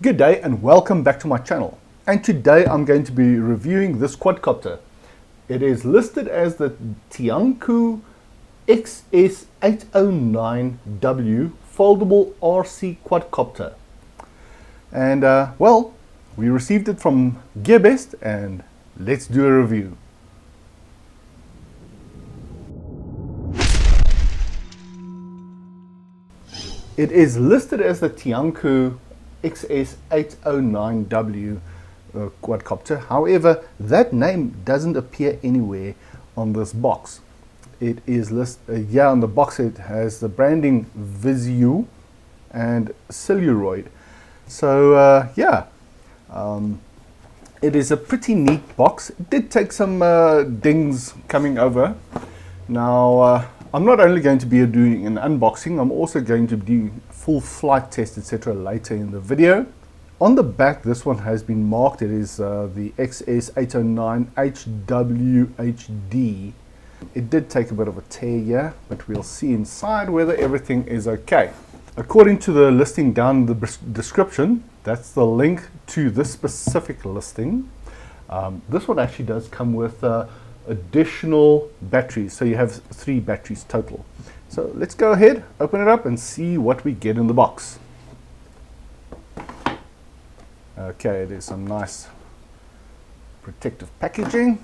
Good day and welcome back to my channel. And today I'm going to be reviewing this quadcopter. It is listed as the Tianqu XS809W foldable RC quadcopter. And well, we received it from Gearbest and let's do a review. It is listed as the Tianqu XS809W quadcopter. However, that name doesn't appear anywhere on this box. It is listed here on the box. It has the branding Visuo and celluloid. So it is a pretty neat box. It did take some dings coming over. Now I'm not only going to be doing an unboxing, I'm also going to do full flight test, etc. later in the video. On the back, this one has been marked. It is the XS809H-W-HD. It did take a bit of a tear here, but we'll see inside whether everything is okay. According to the listing down in the description, that's the link to this specific listing. This one actually does come with additional batteries, so you have 3 batteries total. So let's go ahead, open it up and see what we get in the box. Okay, it is some nice protective packaging,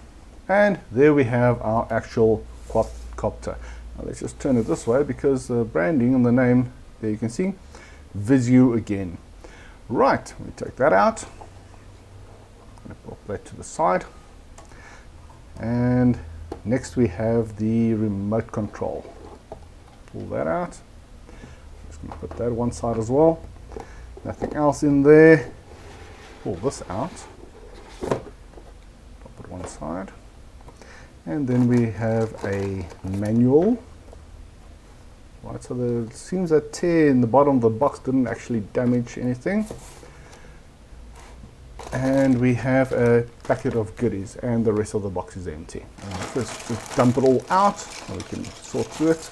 and there we have our actual quadcopter. Now let's just turn it this way because the branding and the name, there you can see Visuo again. Right, we take that out, pop that to the side. And next we have the remote control. Pull that out. Just going to put that one side as well. Nothing else in there. Pull this out. Pop it one side. And then we have a manual. Right, so it seems that tear in the bottom of the box didn't actually damage anything. And we have a packet of goodies, and the rest of the box is empty. First, just dump it all out, and we can sort through it.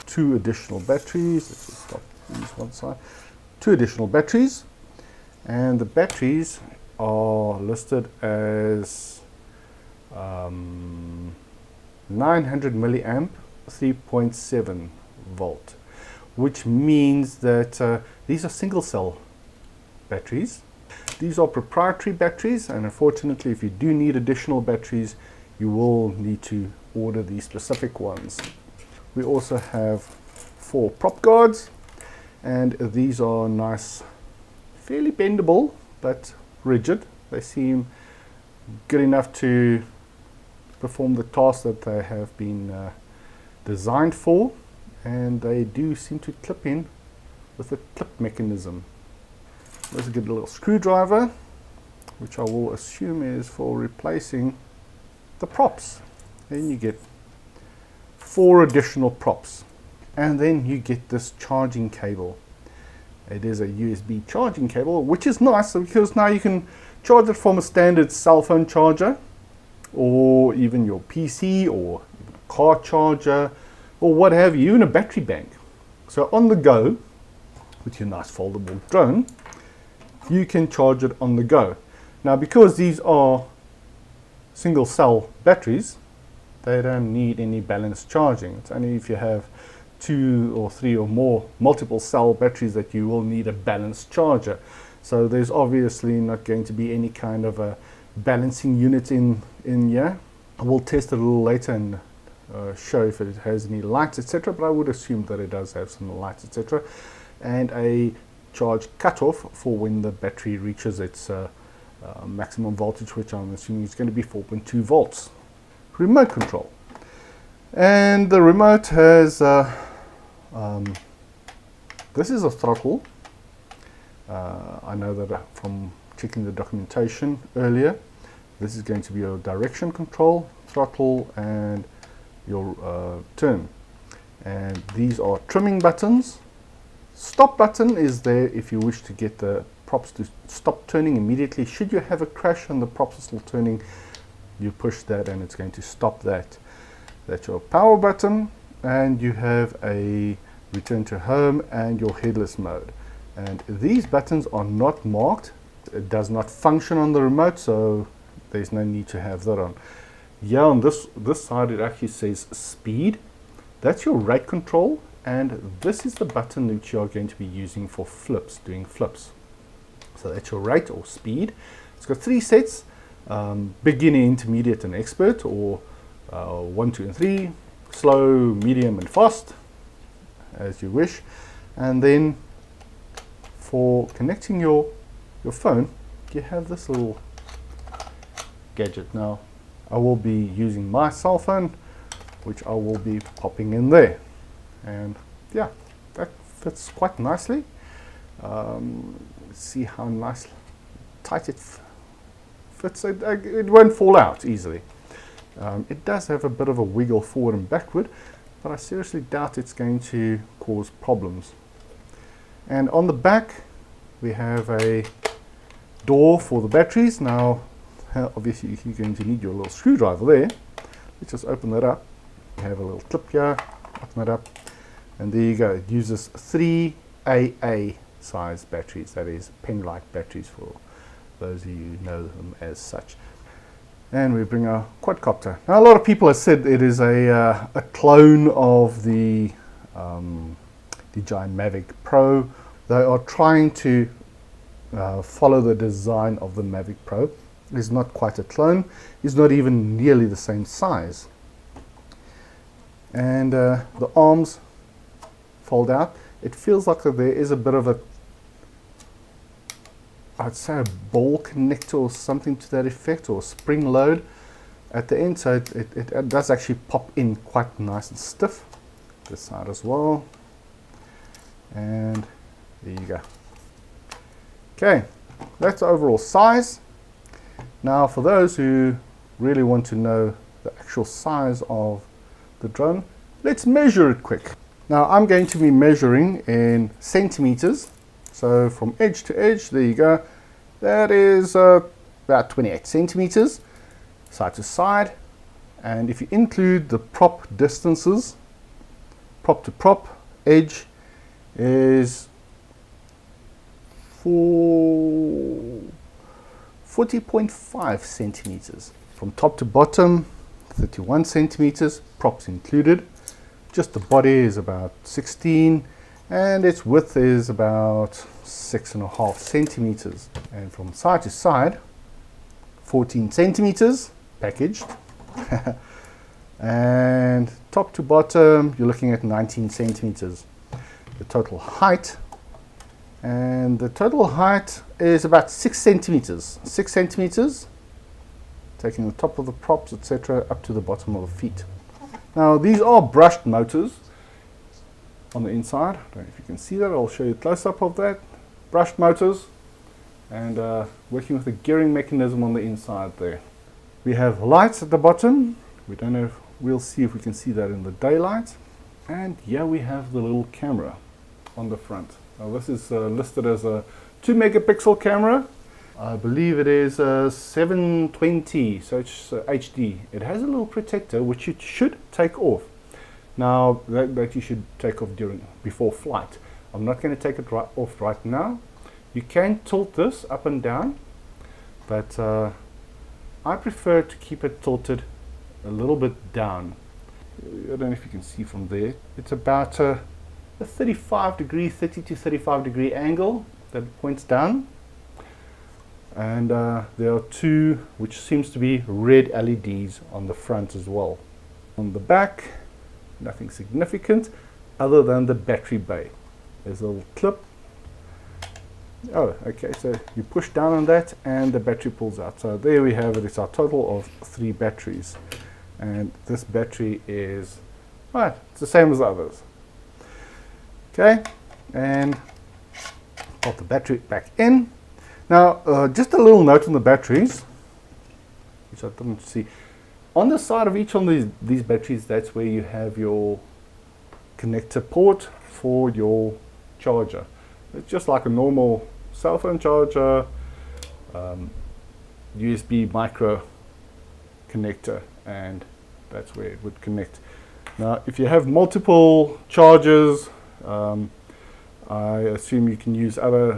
2 additional batteries. Let's just stop these one side. 2 additional batteries, and the batteries are listed as 900 milliamp, 3.7 volt, which means that these are single cell batteries. These are proprietary batteries, and unfortunately if you do need additional batteries, you will need to order these specific ones. We also have 4 prop guards, and these are nice, fairly bendable but rigid. They seem good enough to perform the task that they have been designed for, and they do seem to clip in with a clip mechanism. Let's get a little screwdriver, which I will assume is for replacing the props. Then you get 4 additional props, and then you get this charging cable. It is a USB charging cable, which is nice because now you can charge it from a standard cell phone charger, or even your PC, or car charger, or what have you, even a battery bank. So on the go, with your nice foldable drone, you can charge it on the go. Now, because these are single cell batteries, they don't need any balanced charging. It's only if you have 2 or 3 or more multiple cell batteries that you will need a balanced charger. So there's obviously not going to be any kind of a balancing unit in here. We'll test it a little later and show if it has any lights, etc. But I would assume that it does have some lights, etc. And a charge cutoff for when the battery reaches its maximum voltage, which I'm assuming is going to be 4.2 volts. Remote control, and the remote has this is a throttle. I know that from checking the documentation earlier, this is going to be your direction control, throttle, and your turn. And these are trimming buttons. Stop button is there if you wish to get the props to stop turning immediately. Should you have a crash and the props are still turning, you push that and it's going to stop that. That's your power button, and you have a return to home and your headless mode. And these buttons are not marked. It does not function on the remote, so there's no need to have that on. Yeah, on this side it actually says speed. That's your rate control, and this is the button that you are going to be using for flips, doing flips. So that's your rate or speed. It's got 3 sets, beginner, intermediate and expert, or 1, 2 and 3, slow, medium and fast, as you wish. And then for connecting your phone, you have this little gadget. Now I will be using my cell phone, which I will be popping in there, and yeah, that fits quite nicely. Let's see how nice tight it fits. It won't fall out easily. It does have a bit of a wiggle forward and backward, but I seriously doubt it's going to cause problems. And on the back we have a door for the batteries. Now obviously you're going to need your little screwdriver there. Let's just open that up. You have a little clip here, open it up, and there you go. It uses 3 AA size batteries, that is pen-like batteries for those of you who know them as such. And we bring our quadcopter. Now a lot of people have said it is a clone of the DJI Mavic Pro. They are trying to follow the design of the Mavic Pro. It's not quite a clone. It's not even nearly the same size. And the arms fold out. It feels like there is a bit of a, I'd say a ball connector or something to that effect, or spring load at the end, so it does actually pop in quite nice and stiff. This side as well. And there you go. Okay, that's the overall size. Now for those who really want to know the actual size of the drone, let's measure it quick. Now I'm going to be measuring in centimeters. So from edge to edge, there you go. That is about 28 centimeters, side to side. And if you include the prop distances, prop to prop, edge is 40.5 centimeters. From top to bottom, 31 centimeters, props included. Just the body is about 16, and its width is about 6.5 centimeters. And from side to side, 14 centimeters packaged. And top to bottom, you're looking at 19 centimeters. The total height, and the total height is about 6 centimeters. 6 centimeters, taking the top of the props, etc., up to the bottom of the feet. Now these are brushed motors on the inside. I don't know if you can see that. I'll show you a close-up of that. Brushed motors, and working with a gearing mechanism on the inside there. We have lights at the bottom. We don't know if we'll see if we can see that in the daylight. And here we have the little camera on the front. Now this is listed as a 2 megapixel camera. I believe it is 720, so it's HD. It has a little protector which you should take off. Now that you should take off before flight. I'm not going to take it off right now. You can tilt this up and down, but I prefer to keep it tilted a little bit down. I don't know if you can see from there. It's about a 30 to 35 degree angle that it points down. And there are 2 which seems to be red LEDs on the front as well. On the back, nothing significant other than the battery bay. There's a little clip. Oh, okay, so you push down on that and the battery pulls out. So there we have it. It's our total of 3 batteries. And this battery is, right, it's the same as the others. Okay, and pop the battery back in. Now, just a little note on the batteries, which I didn't see. On the side of each of these batteries, that's where you have your connector port for your charger. It's just like a normal cell phone charger, USB micro connector, and that's where it would connect. Now, if you have multiple chargers, I assume you can use other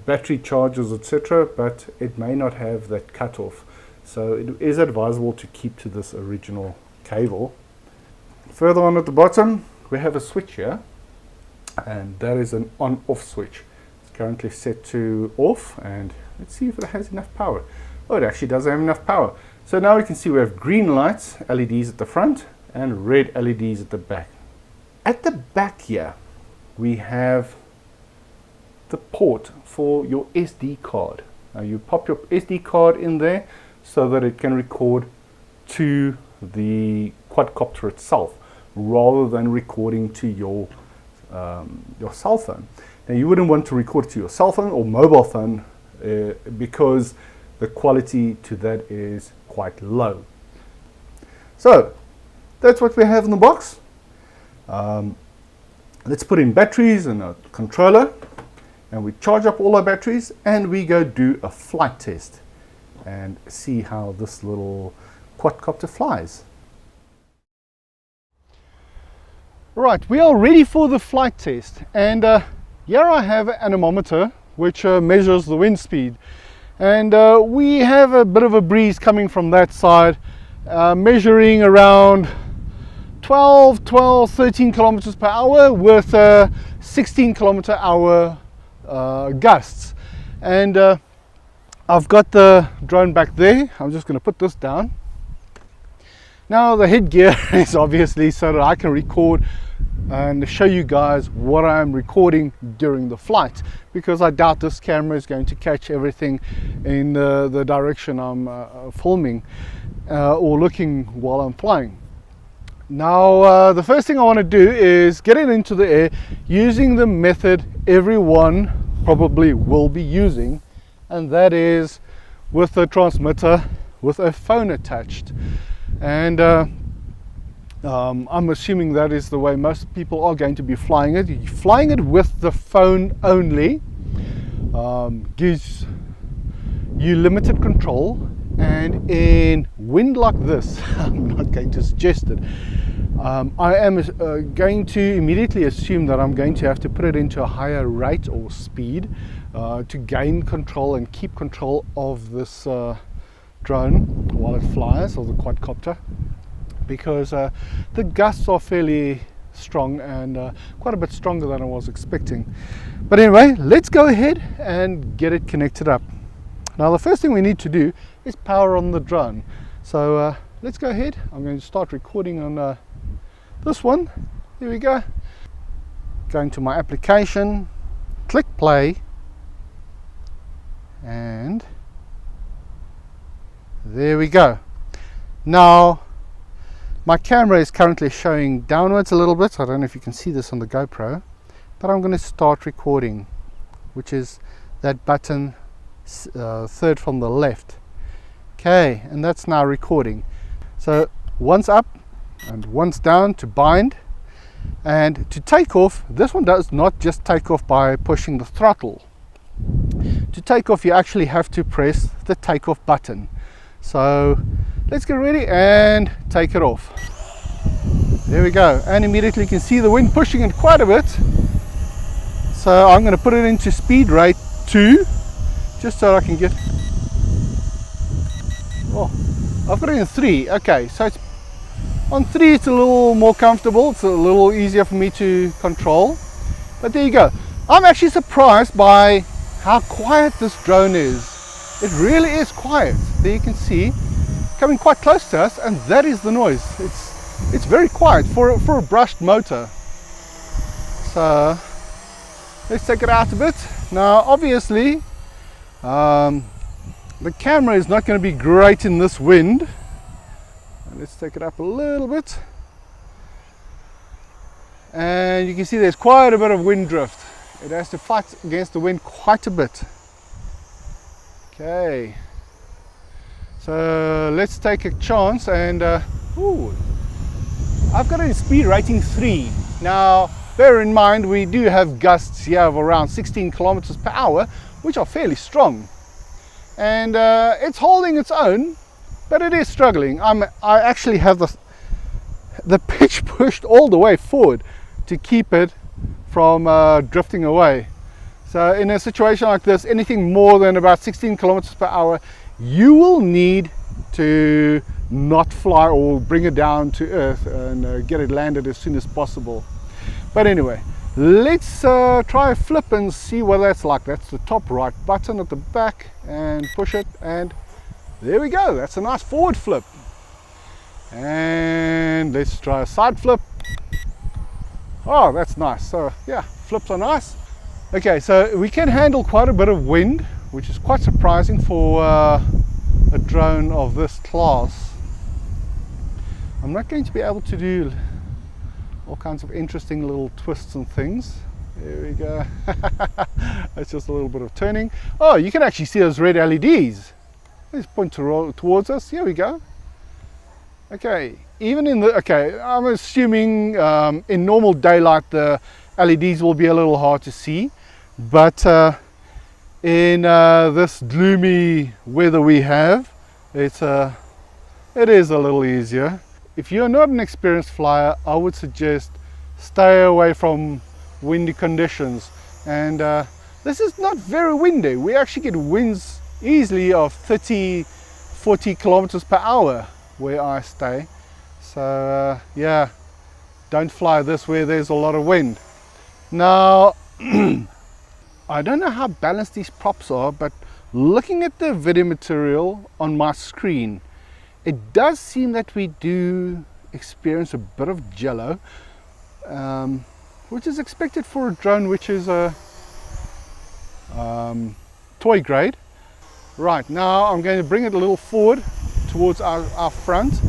battery chargers, etc., but it may not have that cutoff. So it is advisable to keep to this original cable. Further on at the bottom, we have a switch here, and that is an on-off switch. It's currently set to off, and let's see if it has enough power. Oh, it actually does have enough power. So now we can see we have green lights, LEDs at the front, and red LEDs at the back. At the back here, we have the port for your SD card. Now you pop your SD card in there so that it can record to the quadcopter itself rather than recording to your cell phone. Now you wouldn't want to record to your cell phone or mobile phone because the quality to that is quite low. So that's what we have in the box. Let's put in batteries and a controller, and we charge up all our batteries, and we go do a flight test and see how this little quadcopter flies. Right, we are ready for the flight test, and here I have an anemometer which measures the wind speed, and we have a bit of a breeze coming from that side, measuring around 13 kilometers per hour with 16 kilometer hour gusts. And I've got the drone back there. I'm just going to put this down. Now the headgear is obviously so that I can record and show you guys what I'm recording during the flight, because I doubt this camera is going to catch everything in the direction I'm filming or looking while I'm flying. Now the first thing I want to do is get it into the air using the method everyone probably will be using, and that is with a transmitter with a phone attached. And I'm assuming that is the way most people are going to be flying it. Flying it with the phone only gives you limited control, and in wind like this, I'm not going to suggest it. I am going to immediately assume that I'm going to have to put it into a higher rate or speed to gain control and keep control of this drone while it flies, or the quadcopter, because the gusts are fairly strong and quite a bit stronger than I was expecting. But anyway, let's go ahead and get it connected up. Now the first thing we need to do is power on the drone. So let's go ahead. I'm going to start recording on this one. Here we go. Going to my application, click play, and there we go. Now my camera is currently showing downwards a little bit. I don't know if you can see this on the GoPro, but I'm going to start recording, which is that button third from the left. Okay, and that's now recording. So once up and once down to bind, and to take off, this one does not just take off by pushing the throttle. To take off, you actually have to press the takeoff button. So let's get ready and take it off. There we go, and immediately you can see the wind pushing it quite a bit. So I'm going to put it into speed rate 2, just so I can get, oh, I've got it in 3. Okay, so it's on 3, it's a little more comfortable, it's a little easier for me to control. But there you go. I'm actually surprised by how quiet this drone is. It really is quiet. There you can see, coming quite close to us, and that is the noise. It's very quiet for a brushed motor. So let's take it out a bit. Now obviously the camera is not going to be great in this wind. Let's take it up a little bit, and you can see there's quite a bit of wind drift. It has to fight against the wind quite a bit. Okay, so let's take a chance, and ooh, I've got it in speed rating 3. Now bear in mind we do have gusts here of around 16 kilometers per hour, which are fairly strong, and it's holding its own, but it is struggling. I actually have the pitch pushed all the way forward to keep it from drifting away. So in a situation like this, anything more than about 16 kilometers per hour, you will need to not fly or bring it down to earth and get it landed as soon as possible. But anyway, let's try a flip and see what that's like. That's the top right button at the back, and push it, and there we go. That's a nice forward flip. And let's try a side flip. Oh, that's nice. So yeah, flips are nice. Okay, so we can handle quite a bit of wind, which is quite surprising for a drone of this class. I'm not going to be able to do all kinds of interesting little twists and things. There we go. That's just a little bit of turning. Oh, you can actually see those red LEDs. Let's point towards us. Here we go. Okay, even in the, okay, I'm assuming in normal daylight the LEDs will be a little hard to see, but in this gloomy weather we have, it is a little easier. If you're not an experienced flyer, I would suggest stay away from windy conditions. And this is not very windy. We actually get winds easily of 30-40 kilometers per hour where I stay. So yeah, don't fly this where there's a lot of wind. Now I don't know how balanced these props are, but looking at the video material on my screen, it does seem that we do experience a bit of jello, which is expected for a drone which is a toy grade. Right, now I'm going to bring it a little forward towards our front.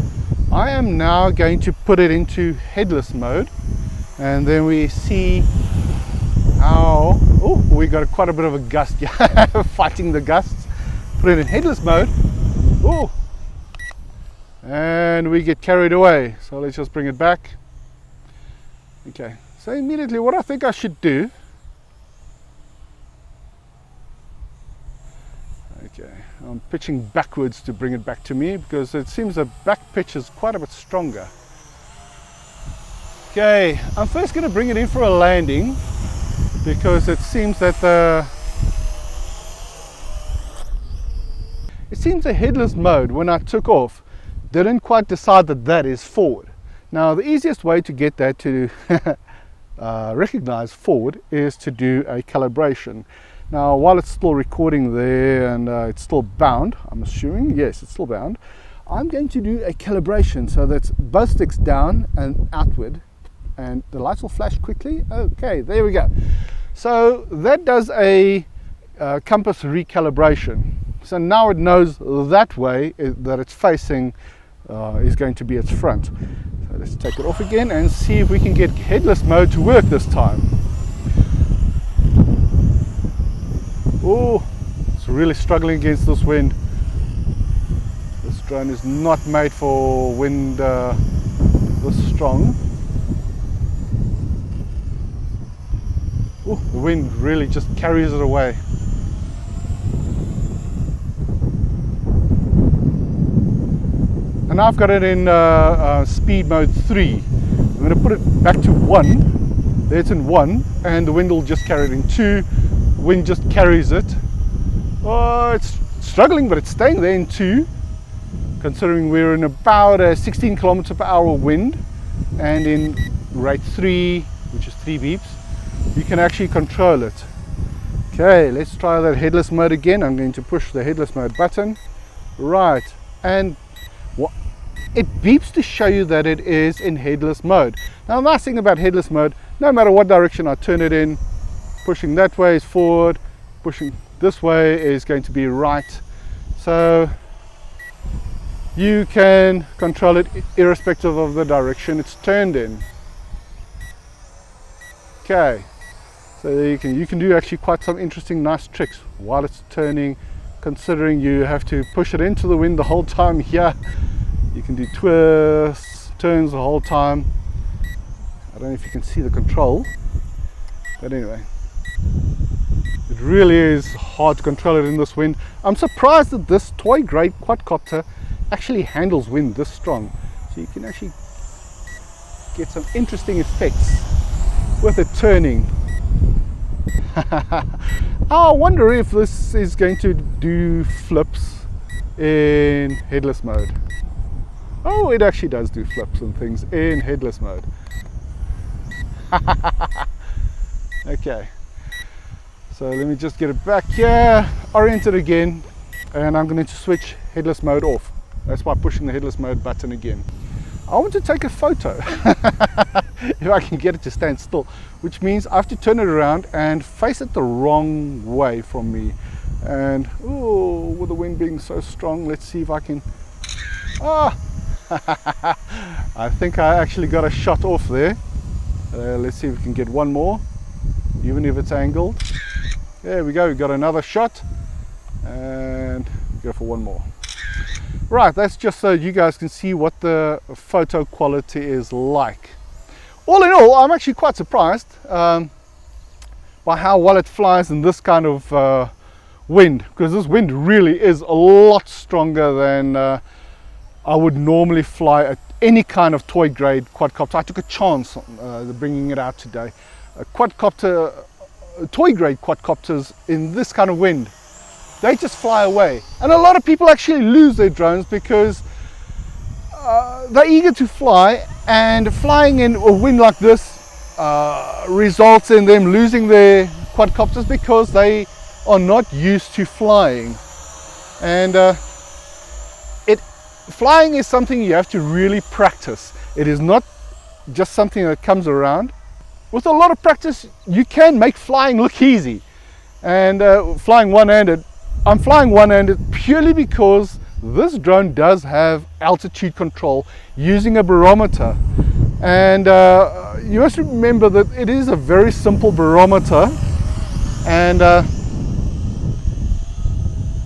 I am now going to put it into headless mode, and then we see how, oh, we got quite a bit of a gust fighting the gusts. Put it in headless mode. Oh, and we get carried away. So let's just bring it back. Okay, so immediately what I think I should do, okay, I'm pitching backwards to bring it back to me because it seems the back pitch is quite a bit stronger. Okay, I'm first going to bring it in for a landing because it seems that the headless mode when I took off didn't quite decide that that is forward. Now the easiest way to get that to recognize forward is to do a calibration. Now while it's still recording there and it's still bound, I'm assuming, yes, it's still bound, I'm going to do a calibration so that's both sticks down and outward, and the lights will flash quickly. Okay, there we go. So that does a compass recalibration. So now it knows that way that it's facing is going to be its front. So let's take it off again and see if we can get headless mode to work this time. Oh, it's really struggling against this wind. This drone is not made for wind this strong. Oh, the wind really just carries it away. And I've got it in speed mode 3. I'm going to put it back to 1. There it's in 1, and the wind will just carry it in 2. Wind just carries it. Oh, it's struggling, but it's staying there in 2. Considering we're in about a 16 kilometer per hour wind, and in rate 3, which is 3 beeps, you can actually control it. Okay, let's try that headless mode again. I'm going to push the headless mode button. Right, and it beeps to show you that it is in headless mode. Now the nice thing about headless mode, no matter what direction I turn it in, pushing that way is forward, pushing this way is going to be right. So you can control it irrespective of the direction it's turned in. Okay, so you can do actually quite some interesting nice tricks while it's turning, considering you have to push it into the wind the whole time here. You can do twists, turns the whole time. I don't know if you can see the control, but anyway, it really is hard to control it in this wind. I'm surprised that this toy grade quadcopter actually handles wind this strong. So you can actually get some interesting effects. with it turning. I wonder if this is going to do flips in headless mode. Oh, it actually does do flips and things in headless mode. Okay, so let me just get it back here, orient it again, and I'm going to switch headless mode off. That's by pushing the headless mode button again. I want to take a photo if I can get it to stand still, which means I have to turn it around and face it the wrong way from me. And oh, with the wind being so strong, let's see if I can. I think I actually got a shot off there. Let's see if we can get one more, even if it's angled. There we go, we got another shot, and go for one more. Right, that's just so you guys can see what the photo quality is like. All in all, I'm actually quite surprised by how well it flies in this kind of wind, because this wind really is a lot stronger than I would normally fly at any kind of toy grade quadcopter. I took a chance on bringing it out today. Toy grade quadcopters in this kind of wind, they just fly away. And a lot of people actually lose their drones because they're eager to fly, and flying in a wind like this results in them losing their quadcopters because they are not used to flying. And flying is something you have to really practice. It is not just something that comes around. With a lot of practice, you can make flying look easy. And flying one-handed, I'm flying one-handed purely because this drone does have altitude control using a barometer. And you must remember that it is a very simple barometer, and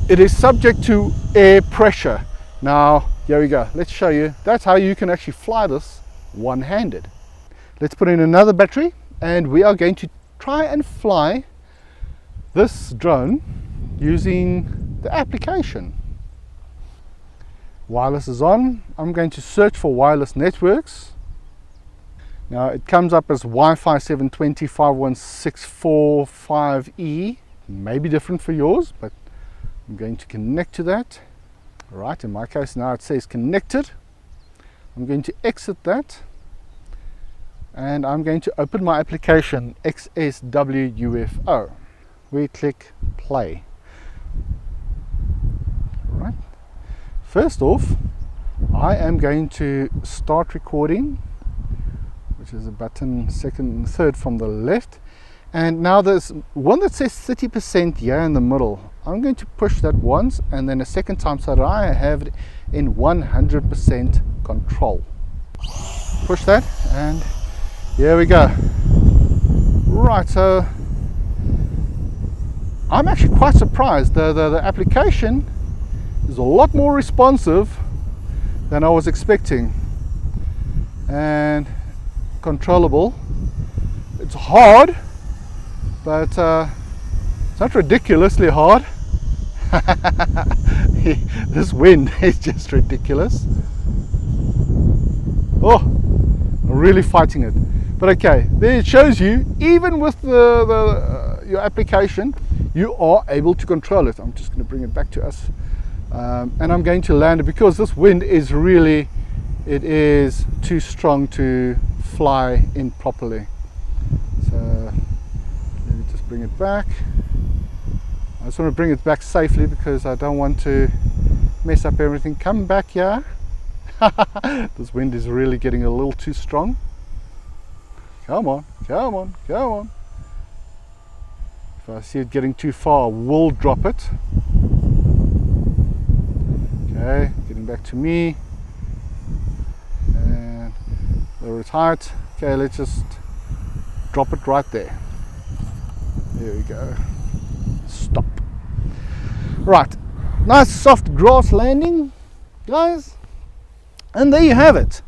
it is subject to air pressure. Now, here we go. Let's show you. That's how you can actually fly this one-handed. Let's put in another battery, and we are going to try and fly this drone using the application. Wireless is on. I'm going to search for wireless networks. Now it comes up as Wi-Fi 720.51645E. May be different for yours, but I'm going to connect to that. Right, in my case now it says connected. I'm going to exit that, and I'm going to open my application XSWUFO. We click play. Right. First off, I am going to start recording, which is a button third from the left. And now there's one that says 30% here in the middle. I'm going to push that once, and then a second time, so that I have it in 100% control. Push that, and here we go. Right, so I'm actually quite surprised. The application is a lot more responsive than I was expecting, and controllable. It's hard, but it's not ridiculously hard. This wind is just ridiculous. Oh, I'm really fighting it. But okay, there it shows you, even with your application, you are able to control it. I'm just going to bring it back to us, and I'm going to land it because this wind is really, it is too strong to fly in properly. So let me just bring it back. I just want to bring it back safely because I don't want to mess up everything. Come back here. This wind is really getting a little too strong. Come on, come on, come on. If I see it getting too far, I will drop it. Okay, getting back to me. And lower its height. Okay, let's just drop it right there. There we go. Stop. Right, nice soft grass landing, guys. And there you have it.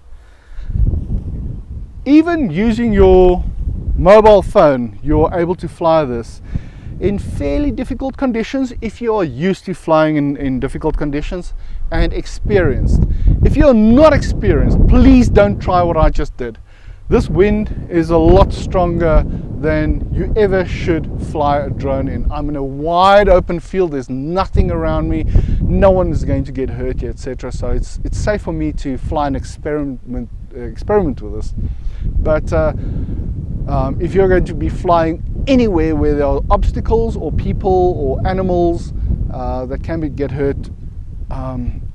Even using your mobile phone, you're able to fly this in fairly difficult conditions if you are used to flying in difficult conditions and experienced. If you're not experienced, please don't try what I just did. This wind is a lot stronger than you ever should fly a drone in. I'm in a wide open field, there's nothing around me, no one is going to get hurt yet, etc. So it's safe for me to fly and experiment with this. But if you're going to be flying anywhere where there are obstacles or people or animals that can get hurt,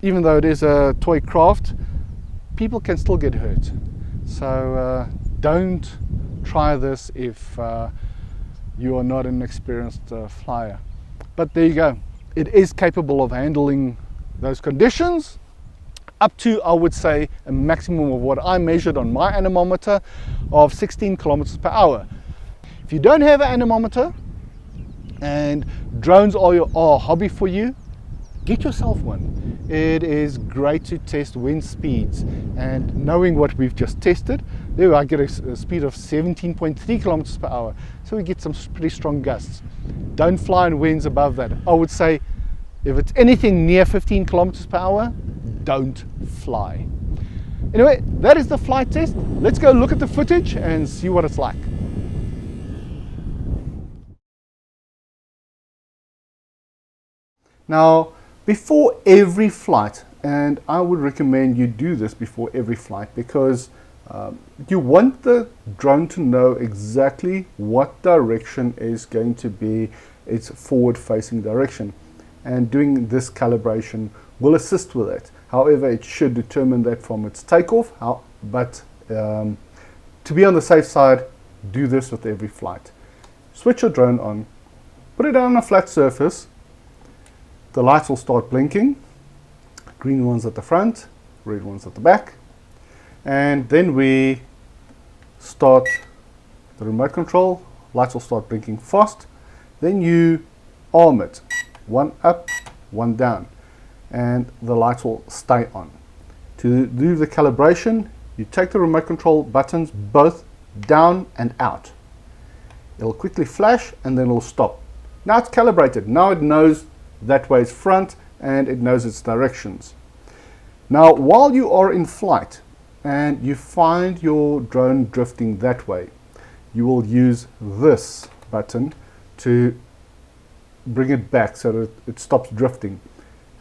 even though it is a toy craft, people can still get hurt. So don't try this if you are not an experienced flyer. But there you go. It is capable of handling those conditions up to, I would say, a maximum of what I measured on my anemometer of 16 kilometers per hour. If you don't have an anemometer and drones are a hobby for you, get yourself one. It is great to test wind speeds, and knowing what we've just tested, there I get a speed of 17.3 kilometers per hour, so we get some pretty strong gusts. Don't fly in winds above that. I would say if it's anything near 15 kilometers per hour, don't fly. Anyway, that is the flight test. Let's go look at the footage and see what it's like. Now, before every flight, and I would recommend you do this before every flight, because you want the drone to know exactly what direction is going to be its forward-facing direction, and doing this calibration will assist with it. However, it should determine that from its takeoff, but to be on the safe side, do this with every flight. Switch your drone on, put it on a flat surface. The lights will start blinking, green ones at the front, red ones at the back, and then we start the remote control, lights will start blinking fast, then you arm it, one up, one down, and the lights will stay on. To do the calibration, you take the remote control buttons both down and out. It'll quickly flash and then it'll stop. Now it's calibrated, now it knows that way is front and it knows its directions. Now while you are in flight and you find your drone drifting that way, you will use this button to bring it back so that it stops drifting.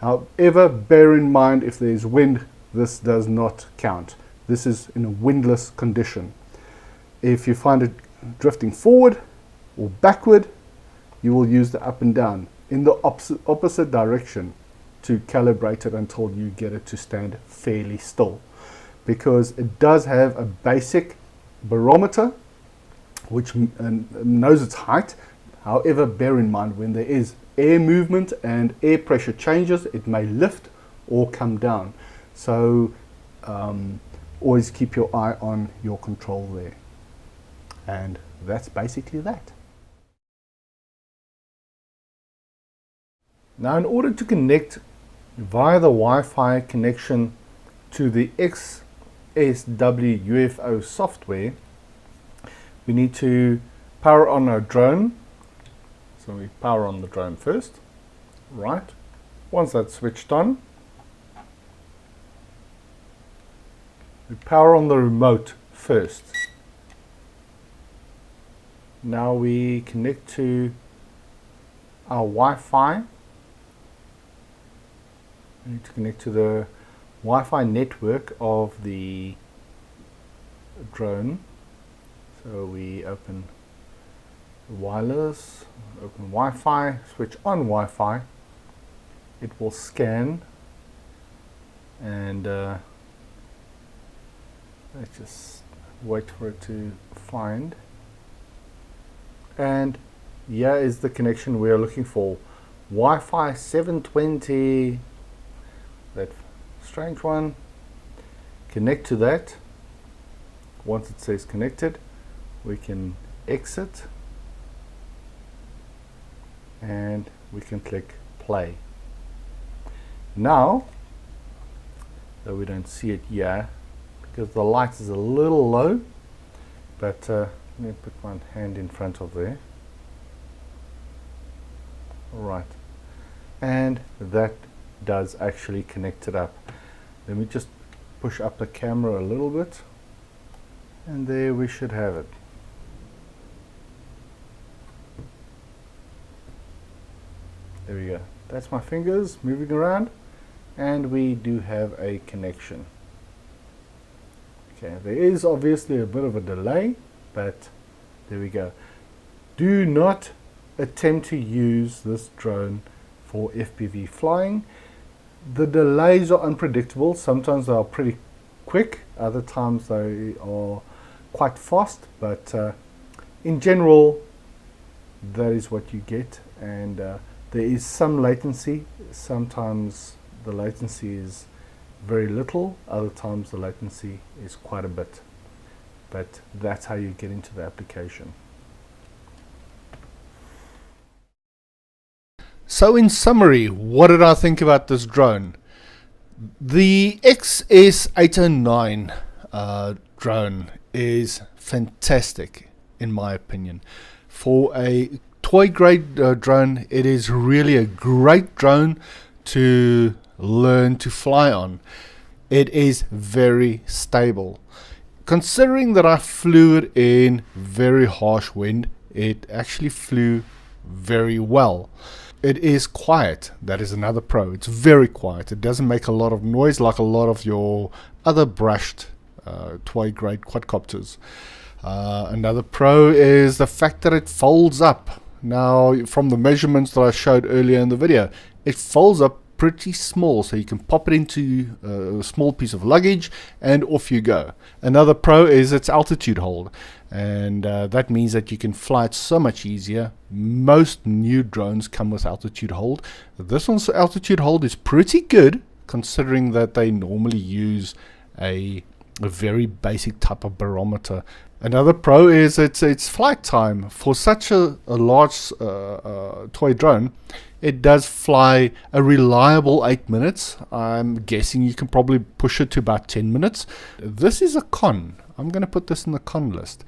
However, bear in mind, if there is wind, this does not count. This is in a windless condition. If you find it drifting forward or backward, you will use the up and down in the opposite direction to calibrate it until you get it to stand fairly still, because it does have a basic barometer which knows its height. However, bear in mind, when there is air movement and air pressure changes, it may lift or come down. So always keep your eye on your control there. And that's basically that. Now, in order to connect via the Wi-Fi connection to the XSW-UFO software, we need to power on our drone. So we power on the drone first, right? Once that's switched on, we power on the remote first. Now we connect to our Wi-Fi. We need to connect to the Wi-Fi network of the drone. So we open wireless, open Wi-Fi, switch on Wi-Fi. It will scan, and let's just wait for it to find. And here is the connection we are looking for. Wi-Fi 720, that strange one. Connect to that. Once it says connected, we can exit and we can click play. Now, though we don't see it here because the light is a little low, but let me put my hand in front of there. Right, and that does actually connect it up. Let me just push up the camera a little bit. And there we should have it. There we go. That's my fingers moving around, and we do have a connection. Okay, there is obviously a bit of a delay, but there we go. Do not attempt to use this drone for FPV flying. The delays are unpredictable. Sometimes they are pretty quick, other times they are quite fast, but in general that is what you get. And there is some latency. Sometimes the latency is very little, other times the latency is quite a bit, but that's how you get into the application. So in summary, what did I think about this drone? The XS809 drone is fantastic in my opinion. For a toy grade drone, it is really a great drone to learn to fly on. It is very stable. Considering that I flew it in very harsh wind, it actually flew very well. It is quiet. That is another pro. It's very quiet. It doesn't make a lot of noise like a lot of your other brushed toy grade quadcopters. Another pro is the fact that it folds up. Now, from the measurements that I showed earlier in the video, it folds up pretty small, so you can pop it into a small piece of luggage and off you go. Another pro is its altitude hold, and that means that you can fly it so much easier. Most new drones come with altitude hold. This one's altitude hold is pretty good, considering that they normally use a very basic type of barometer. Another pro is its flight time. For such a large toy drone, it does fly a reliable 8 minutes. I'm guessing you can probably push it to about 10 minutes. This is a con. I'm going to put this in the con list.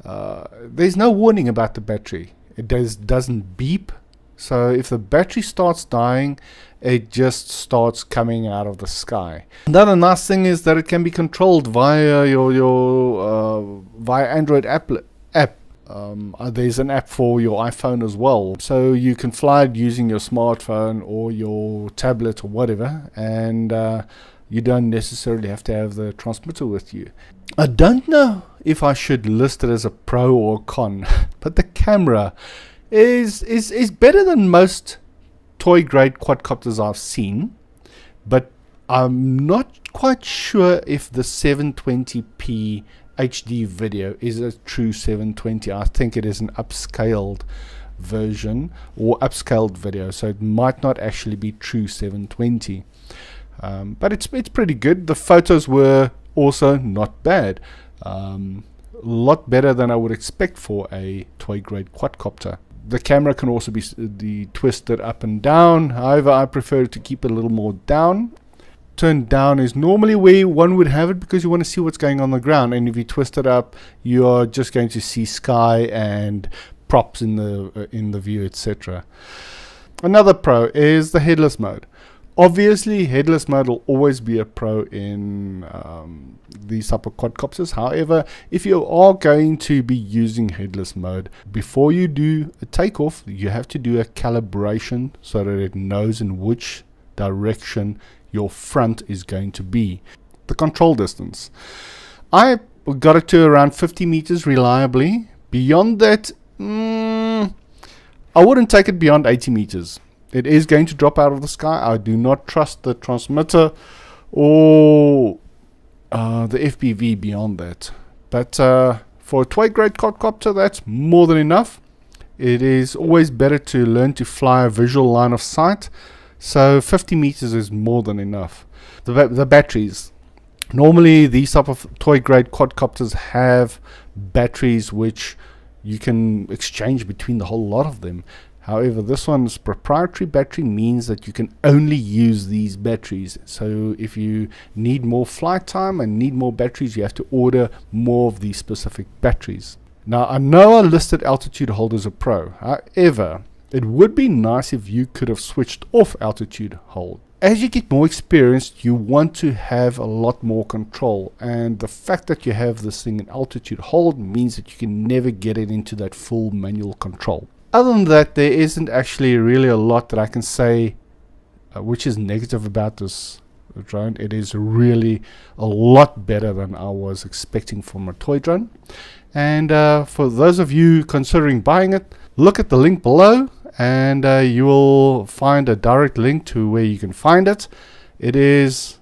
There's no warning about the battery. It doesn't beep. So if the battery starts dying, it just starts coming out of the sky. Another nice thing is that it can be controlled via your via Android app. There's an app for your iPhone as well, so you can fly it using your smartphone or your tablet or whatever, and you don't necessarily have to have the transmitter with you. I don't know if I should list it as a pro or con, but the camera is better than most toy grade quadcopters I've seen, but I'm not quite sure if the 720p HD video is a true 720. I think it is an upscaled version or upscaled video, so it might not actually be true 720, but it's pretty good. The photos were also not bad, a lot better than I would expect for a toy grade quadcopter. The camera can also be twisted up and down. However, I prefer to keep it a little more down. Turned down is normally where one would have it because you want to see what's going on the ground, and if you twist it up, you are just going to see sky and props in the view, etc. Another pro is the headless mode. Obviously, headless mode will always be a pro in these type of quadcopters. However, if you are going to be using headless mode, before you do a takeoff, you have to do a calibration so that it knows in which direction your front is going to be. The control distance, I got it to around 50 meters reliably. Beyond that, I wouldn't take it beyond 80 meters. It is going to drop out of the sky. I do not trust the transmitter or the FPV beyond that. But for a toy grade quadcopter, that's more than enough. It is always better to learn to fly a visual line of sight. So 50 meters is more than enough. The batteries. Normally these type of toy grade quadcopters have batteries which you can exchange between the whole lot of them. However, this one's proprietary battery means that you can only use these batteries. So if you need more flight time and need more batteries, you have to order more of these specific batteries. Now, I know I listed altitude hold as a pro. However, It would be nice if you could have switched off altitude hold. As you get more experienced, you want to have a lot more control, and the fact that you have this thing in altitude hold means that you can never get it into that full manual control. Other than that, there isn't actually really a lot that I can say which is negative about this drone. It is really a lot better than I was expecting from a toy drone. And for those of you considering buying it, look at the link below, and you will find a direct link to where you can find it. It is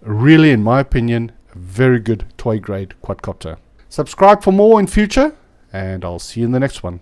really, in my opinion, a very good toy grade quadcopter. Subscribe for more in future, and I'll see you in the next one.